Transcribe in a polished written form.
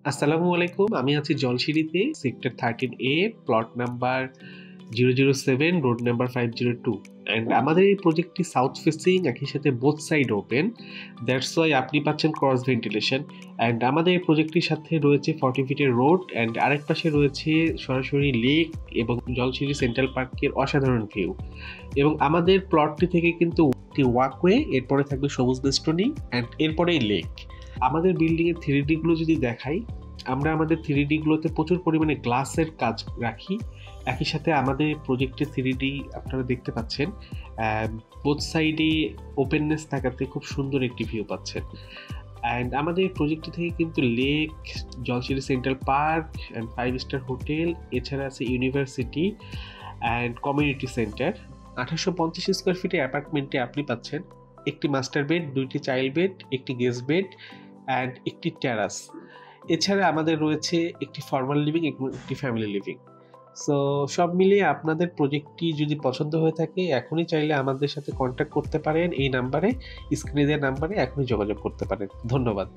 আসসালামু আলাইকুম। আমি আছি জলশিরিতে sector 13A plot number 007 road number 502 and আমাদের এই প্রজেক্টটি সাউথ ফেসিং একই সাথে both side open. That's why আপনি পাচ্ছেন ক্রস ভেন্টিলেশন অ্যান্ড আমাদের এই প্রজেক্টটির সাথে রয়েছে 40 ফিটের রোড অ্যান্ড আরেক পাশে রয়েছে সরাসরি লেক এবং জলশিরি সেন্ট্রাল পার্কের অসাধারণ ভিউ। এবং আমাদের প্লটটি থেকে কিন্তু একটি ওয়াকওয়ে, এরপরে থাকবে সবুজ বেষ্টনী অ্যান্ড এরপরেই লেক। আমাদের বিল্ডিংয়ের 3D গুলো যদি দেখাই, আমরা আমাদের 3D গুলোতে প্রচুর পরিমাণে গ্লাসের কাজ রাখি। একই সাথে আমাদের প্রজেক্টের 3D আপনারা দেখতে পাচ্ছেন বোথ সাইডে ওপেননেস থাকাতে খুব সুন্দর একটি ভিউ পাচ্ছেন। অ্যান্ড আমাদের প্রজেক্টটি থেকে কিন্তু lake, Jolshiri central park and 5 star hotel, এছাড়া আছে university and community centre. 1850 square ফিটে অ্যাপার্টমেন্টে আপনি পাচ্ছেন একটি মাস্টার বেড, 2টি চাইল্ড বেড, একটি গেস্ট বেড অ্যান্ড একটি টেরাস। এছাড়া আমাদের রয়েছে একটি ফর্মাল লিভিং এবং একটি ফ্যামিলি লিভিং। সো সব মিলিয়ে আপনাদের প্রজেক্টটি যদি পছন্দ হয়ে থাকে, এখনই চাইলে আমাদের সাথে কন্ট্যাক্ট করতে পারেন। এই নাম্বারে, স্ক্রিনে দেওয়া নাম্বারে এখনই যোগাযোগ করতে পারেন। ধন্যবাদ।